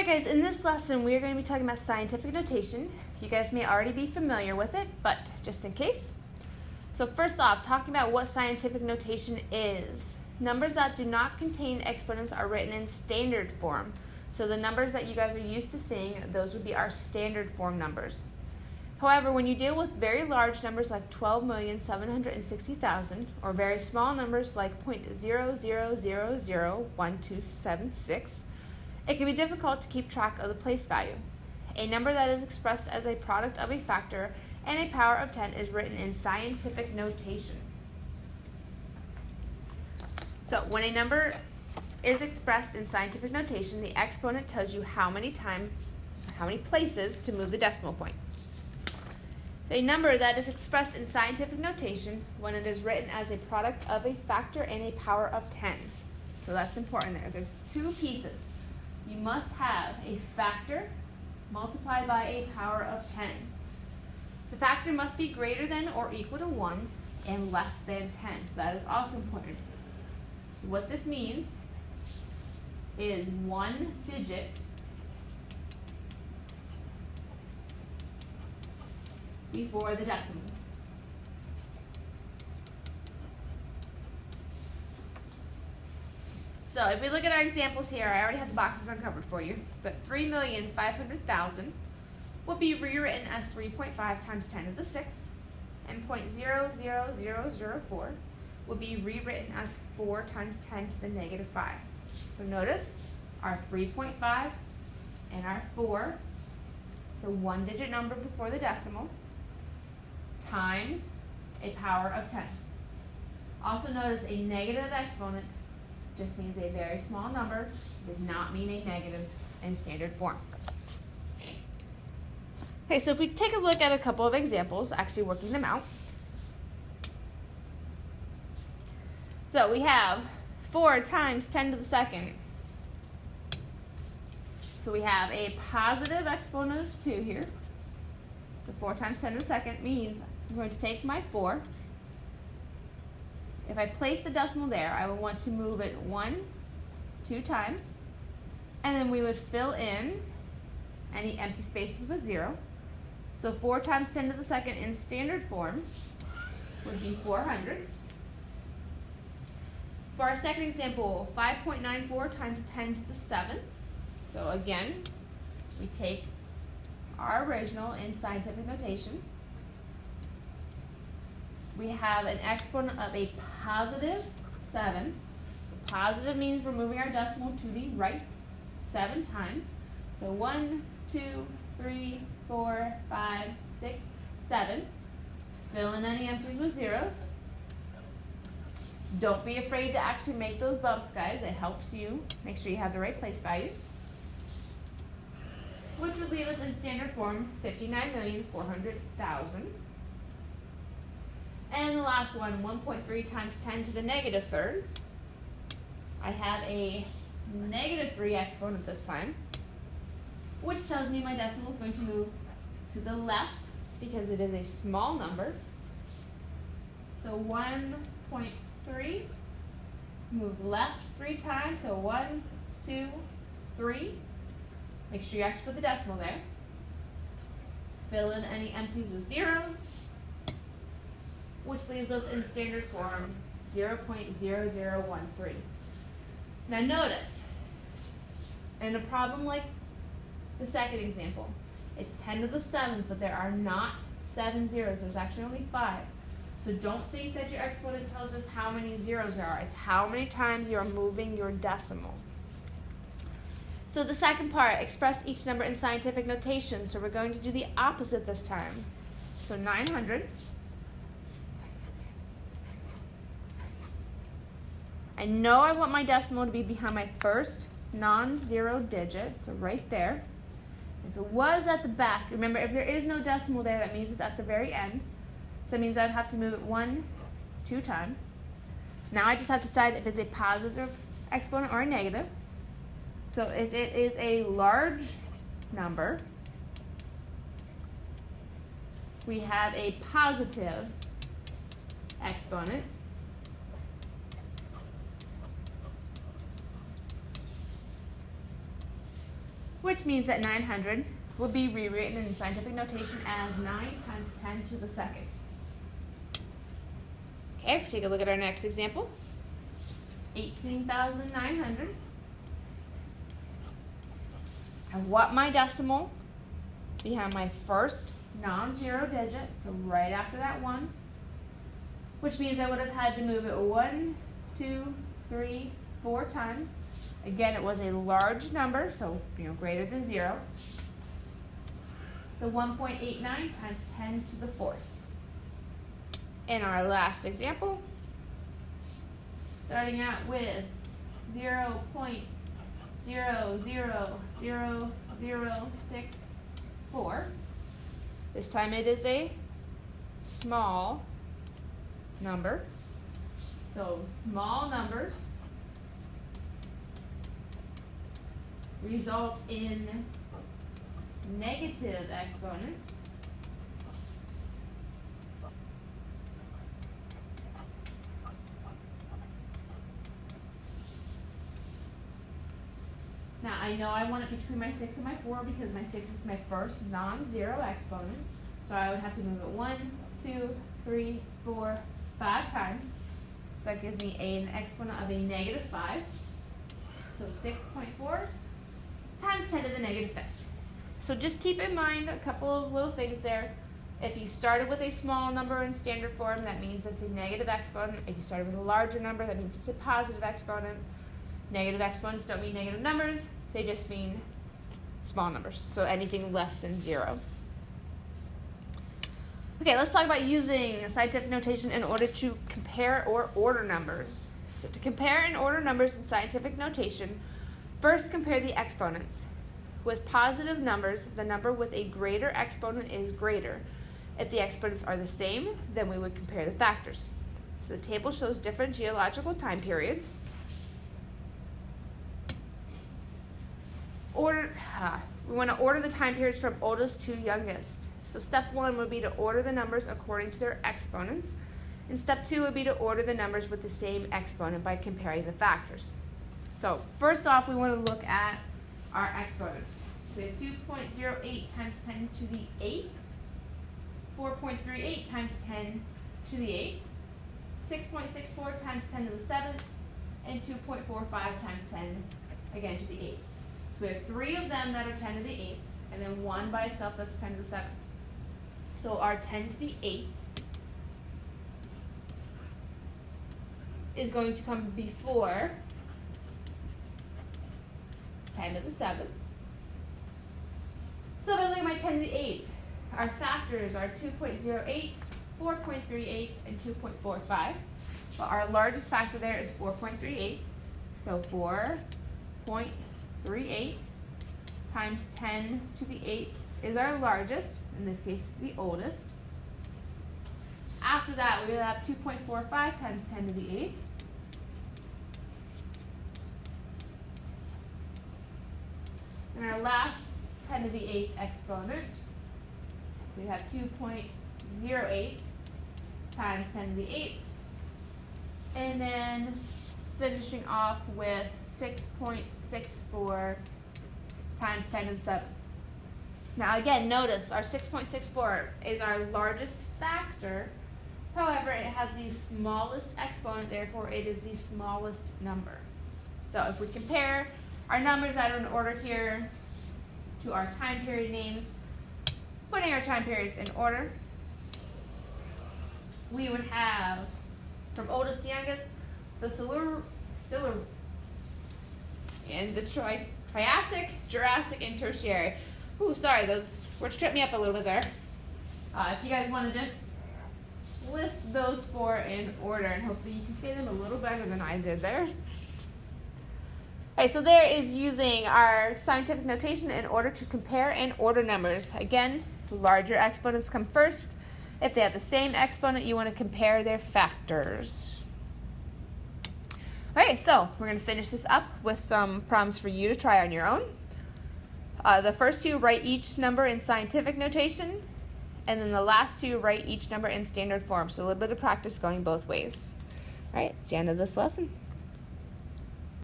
Guys, in this lesson we are going to be talking about scientific notation. You guys may already be familiar with it, but just in case. So first off, talking about what scientific notation is. Numbers that do not contain exponents are written in standard form. So the numbers that you guys are used to seeing, those would be our standard form numbers. However, when you deal with very large numbers like 12,760,000 or very small numbers like 0.00001276, it can be difficult to keep track of the place value. A number that is expressed as a product of a factor and a power of 10 is written in scientific notation. So when a number is expressed in scientific notation, the exponent tells you how many places to move the decimal point. A number that is expressed in scientific notation when it is written as a product of a factor and a power of 10. So that's important there. There's two pieces. You must have a factor multiplied by a power of 10. The factor must be greater than or equal to 1 and less than 10. So that is also important. What this means is one digit before the decimal. So if we look at our examples here, I already have the boxes uncovered for you, but 3,500,000 would be rewritten as 3.5 times 10 to the 6th, and 0.00004 would be rewritten as 4 times 10 to the negative 5. So notice our 3.5 and our 4, it's a one-digit number before the decimal, times a power of 10. Also notice a negative exponent just means a very small number, does not mean a negative in standard form. Okay, so if we take a look at a couple of examples, actually working them out. So we have 4 times 10 to the second. So we have a positive exponent of 2 here. So 4 times 10 to the second means I'm going to take my 4. If I place the decimal there, I will want to move it 2 times, and then we would fill in any empty spaces with 0. So 4 times 10 to the second in standard form would be 400. For our second example, 5.94 times 10 to the 7th. So again, we take our original in scientific notation. We have an exponent of a positive 7. So positive means we're moving our decimal to the right 7 times. So 1, 2, 3, 4, 5, 6, 7. Fill in any empties with zeros. Don't be afraid to actually make those bumps, guys. It helps you make sure you have the right place values. Which would leave us in standard form 59,400,000. And the last one, 1.3 times 10 to the negative third. I have a negative 3 exponent this time, which tells me my decimal is going to move to the left because it is a small number. So 1.3, move left 3 times, so 1, 2, 3. Make sure you actually put the decimal there. Fill in any empties with zeros, which leaves us in standard form 0.0013. Now notice, in a problem like the second example, it's 10 to the 7th, but there are not 7 zeros. There's actually only 5. So don't think that your exponent tells us how many zeros there are. It's how many times you are moving your decimal. So the second part, express each number in scientific notation. So we're going to do the opposite this time. So 900. I know I want my decimal to be behind my first non-zero digit, so right there. If it was at the back, remember if there is no decimal there, that means it's at the very end. So that means I would have to move it 2 times. Now I just have to decide if it's a positive exponent or a negative. So if it is a large number, we have a positive exponent. which means that 900 will be rewritten in scientific notation as 9 times 10 to the second. Okay, if we take a look at our next example, 18,900. I want my decimal behind my first non-zero digit, so right after that 1, which means I would have had to move it 1, 2, 3, 4 times. Again, it was a large number, so greater than 0. So 1.89 times 10 to the 4th. In our last example, starting out with 0.000064. This time it is a small number. So small numbers result in negative exponents. Now I know I want it between my 6 and my 4 because my 6 is my first non-zero exponent. So I would have to move it 1, 2, 3, 4, 5 times. So that gives me an exponent of a negative 5. So 6.4 times 10 to the negative 5th. So just keep in mind a couple of little things there. If you started with a small number in standard form, that means it's a negative exponent. If you started with a larger number, that means it's a positive exponent. Negative exponents don't mean negative numbers. They just mean small numbers. So anything less than 0. Okay, let's talk about using scientific notation in order to compare or order numbers. So to compare and order numbers in scientific notation, first compare the exponents. With positive numbers, the number with a greater exponent is greater. If the exponents are the same, then we would compare the factors. So the table shows different geological time periods. We want to order the time periods from oldest to youngest. So step 1 would be to order the numbers according to their exponents. And step 2 would be to order the numbers with the same exponent by comparing the factors. So first off, we want to look at our exponents. So we have 2.08 times 10 to the 8th, 4.38 times 10 to the 8th, 6.64 times 10 to the 7th, and 2.45 times 10 again to the 8th. So we have 3 of them that are 10 to the 8th, and then 1 by itself that's 10 to the 7th. So our 10 to the 8th is going to come before 10 to the 7th. So if I look at my 10 to the 8th, our factors are 2.08, 4.38, and 2.45. But our largest factor there is 4.38. So 4.38 times 10 to the 8th is our largest, in this case the oldest. After that, we will have 2.45 times 10 to the 8th. And our last 10 to the 8th exponent, we have 2.08 times 10 to the 8th. And then finishing off with 6.64 times 10 to the 7th. Now again, notice our 6.64 is our largest factor. However, it has the smallest exponent, therefore it is the smallest number. So if we compare our numbers that are in order here to our time period names, putting our time periods in order, we would have, from oldest to youngest, the Silurian and the Triassic, Jurassic, and Tertiary. Ooh, sorry, those words tripped me up a little bit there. If you guys want to just list those 4 in order, and hopefully you can say them a little better than I did there. Okay, so there is using our scientific notation in order to compare and order numbers. Again, larger exponents come first. If they have the same exponent, you want to compare their factors. Okay, so we're going to finish this up with some problems for you to try on your own. The first 2, write each number in scientific notation, and then the last 2, write each number in standard form. So a little bit of practice going both ways. All right, it's the end of this lesson.